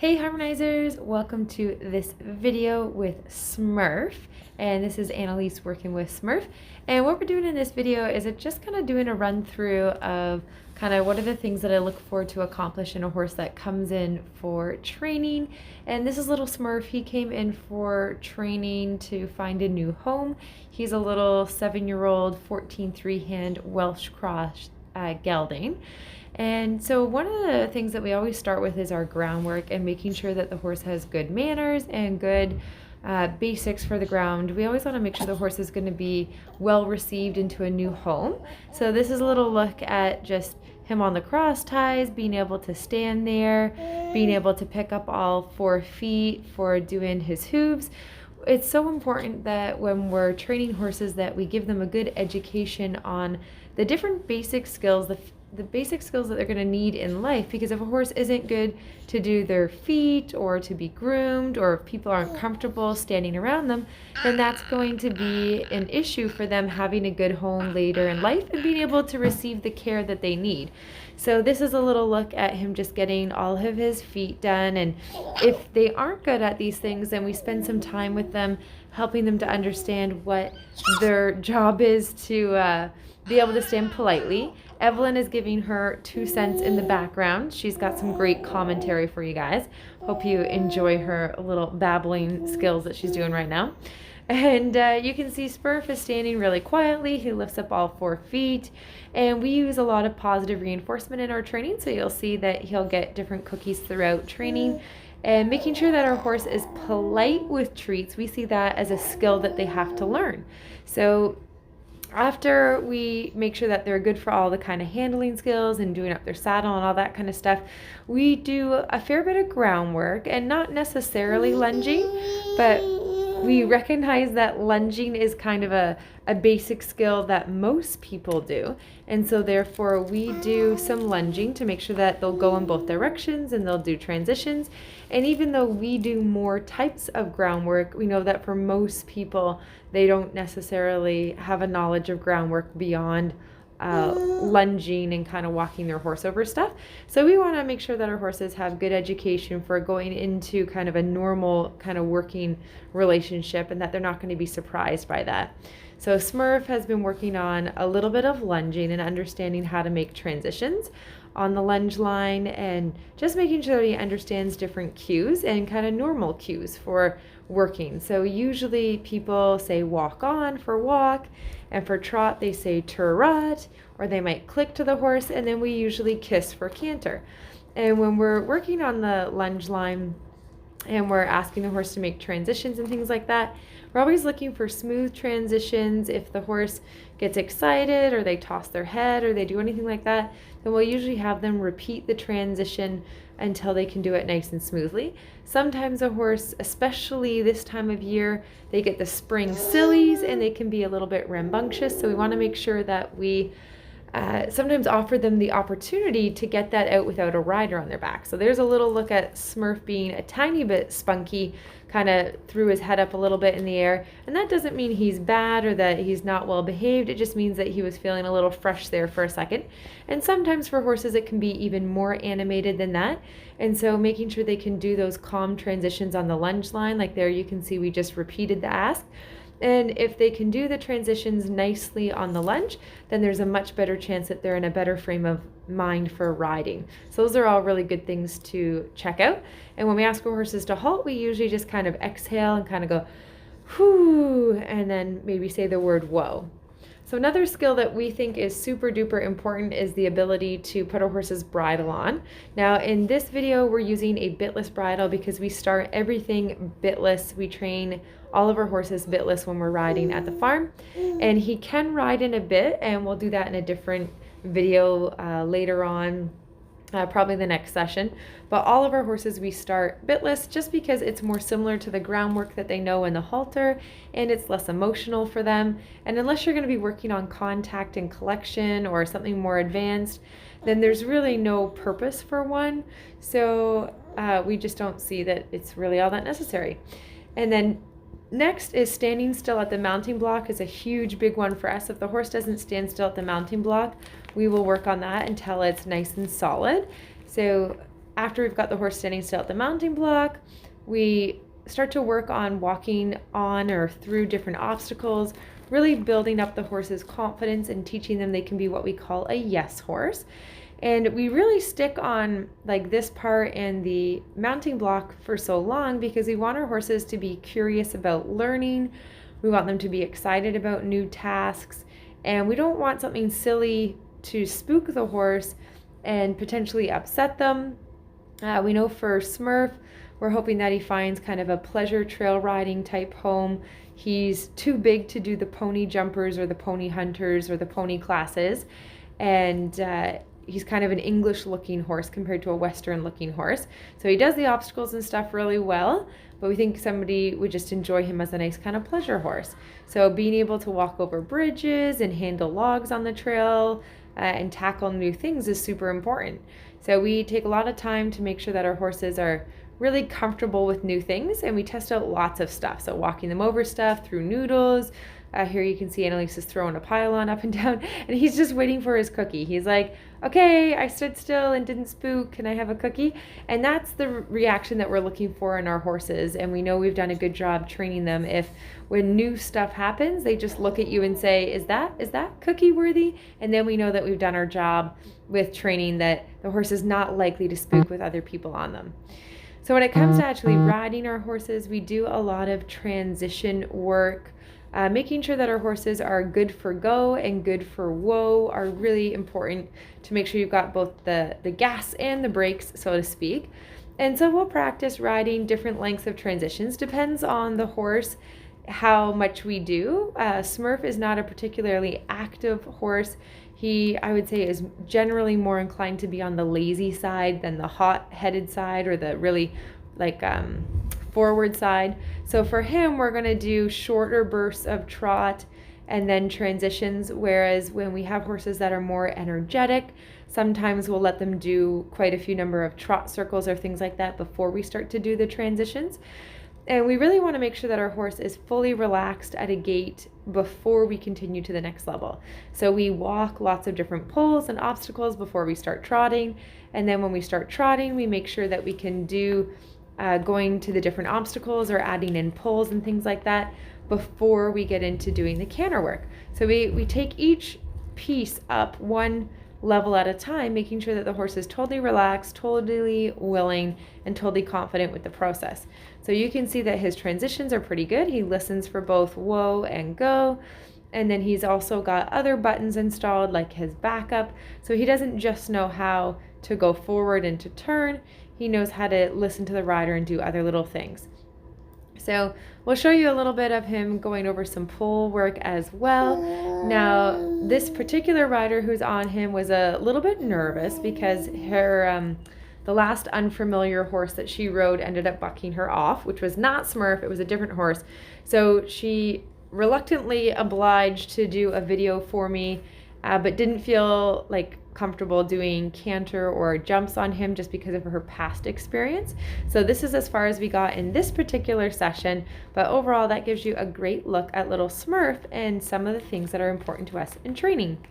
Hey Harmonizers, welcome to this video with Smurf, and this is Annalise working with Smurf. And what we're doing in this video is just kind of doing a run through of kind of what are the things that I look for to accomplish in a horse that comes in for training. And this is little Smurf. He came in for training to find a new home. He's a little 7-year-old 14 3-hand Welsh cross gelding. And so one of the things that we always start with is our groundwork and making sure that the horse has good manners and good basics for the ground. We always want to make sure the horse is going to be well received into a new home. So this is a little look at just him on the cross ties, being able to stand there, being able to pick up all 4 feet for doing his hooves. It's so important that when we're training horses that we give them a good education on the different basic skills, the basic skills that they're going to need in life, because if a horse isn't good to do their feet or to be groomed, or if people aren't comfortable standing around them, then that's going to be an issue for them having a good home later in life and being able to receive the care that they need. So this is a little look at him just getting all of his feet done, and if they aren't good at these things, then we spend some time with them helping them to understand what their job is to be able to stand politely. Evelyn is giving her 2 cents in the background. She's got some great commentary for you guys. Hope you enjoy her little babbling skills that she's doing right now. And you can see Smurf is standing really quietly. He lifts up all 4 feet. And we use a lot of positive reinforcement in our training. So you'll see that he'll get different cookies throughout training. And making sure that our horse is polite with treats, we see that as a skill that they have to learn. So after we make sure that they're good for all the kind of handling skills and doing up their saddle and all that kind of stuff, we do a fair bit of groundwork, and not necessarily lunging, but we recognize that lunging is kind of a basic skill that most people do. And so therefore we do some lunging to make sure that they'll go in both directions and they'll do transitions. And even though we do more types of groundwork, we know that for most people, they don't necessarily have a knowledge of groundwork beyond lunging and kind of walking their horse over stuff. So we want to make sure that our horses have good education for going into kind of a normal kind of working relationship, and that they're not going to be surprised by that. So Smurf has been working on a little bit of lunging and understanding how to make transitions on the lunge line, and just making sure that he understands different cues and kind of normal cues for working. So usually people say walk on for walk, and for trot they say trot, or they might click to the horse, and then we usually kiss for canter. And when we're working on the lunge line and we're asking the horse to make transitions and things like that, we're always looking for smooth transitions. If the horse gets excited or they toss their head or they do anything like that, then we'll usually have them repeat the transition until they can do it nice and smoothly. Sometimes a horse, especially this time of year, they get the spring sillies and they can be a little bit rambunctious. So we want to make sure that we sometimes offer them the opportunity to get that out without a rider on their back. So there's a little look at Smurf being a tiny bit spunky, kind of threw his head up a little bit in the air. And that doesn't mean he's bad or that he's not well behaved. It just means that he was feeling a little fresh there for a second. And sometimes for horses, it can be even more animated than that. And so making sure they can do those calm transitions on the lunge line, like there you can see we just repeated the ask. And if they can do the transitions nicely on the lunge, then there's a much better chance that they're in a better frame of mind for riding. So those are all really good things to check out. And when we ask our horses to halt, we usually just kind of exhale and kind of go, whoo, and then maybe say the word whoa. So another skill that we think is super duper important is the ability to put a horse's bridle on. Now in this video, we're using a bitless bridle because we start everything bitless. We train all of our horses bitless when we're riding at the farm, and he can ride in a bit, and we'll do that in a different video later on, probably the next session. But all of our horses we start bitless just because it's more similar to the groundwork that they know in the halter, and it's less emotional for them. And unless you're going to be working on contact and collection or something more advanced, then there's really no purpose for one. So we just don't see that it's really all that necessary. And then next is standing still at the mounting block is a huge big one for us. If the horse doesn't stand still at the mounting block, we will work on that until it's nice and solid. So after we've got the horse standing still at the mounting block, we start to work on walking on or through different obstacles, really building up the horse's confidence and teaching them they can be what we call a yes horse. And we really stick on like this part and the mounting block for so long because we want our horses to be curious about learning. We want them to be excited about new tasks, and we don't want something silly to spook the horse and potentially upset them. We know for Smurf, we're hoping that he finds kind of a pleasure trail riding type home. He's too big to do the pony jumpers or the pony hunters or the pony classes. And he's kind of an English looking horse compared to a Western looking horse. So he does the obstacles and stuff really well, but we think somebody would just enjoy him as a nice kind of pleasure horse. So being able to walk over bridges and handle logs on the trail and tackle new things is super important. So we take a lot of time to make sure that our horses are really comfortable with new things, and we test out lots of stuff. So walking them over stuff, through noodles. Here you can see Annalise is throwing a pylon up and down, and he's just waiting for his cookie. He's like, okay, I stood still and didn't spook. Can I have a cookie? And that's the reaction that we're looking for in our horses. And we know we've done a good job training them. If when new stuff happens, they just look at you and say, is that cookie worthy? And then we know that we've done our job with training that the horse is not likely to spook with other people on them. So when it comes to actually riding our horses, we do a lot of transition work. Making sure that our horses are good for go and good for whoa are really important to make sure you've got both the gas and the brakes, so to speak. And so we'll practice riding different lengths of transitions. Depends on the horse how much we do. Smurf is not a particularly active horse. He, I would say, is generally more inclined to be on the lazy side than the hot-headed side or the really like forward side. So for him, we're going to do shorter bursts of trot and then transitions, whereas when we have horses that are more energetic, sometimes we'll let them do quite a few number of trot circles or things like that before we start to do the transitions. And we really want to make sure that our horse is fully relaxed at a gait before we continue to the next level. So we walk lots of different pulls and obstacles before we start trotting. And then when we start trotting, we make sure that we can do going to the different obstacles or adding in pulls and things like that before we get into doing the canter work. So we take each piece up one level at a time, making sure that the horse is totally relaxed, totally willing, and totally confident with the process. So you can see that his transitions are pretty good. He listens for both whoa and go. And then he's also got other buttons installed like his backup. So he doesn't just know how to go forward and to turn. He knows how to listen to the rider and do other little things. So we'll show you a little bit of him going over some pull work as well. Now, this particular rider who's on him was a little bit nervous because the last unfamiliar horse that she rode ended up bucking her off, which was not Smurf, it was a different horse. So she reluctantly obliged to do a video for me, but didn't feel like comfortable doing canter or jumps on him just because of her past experience. So this is as far as we got in this particular session, but overall that gives you a great look at little Smurf and some of the things that are important to us in training.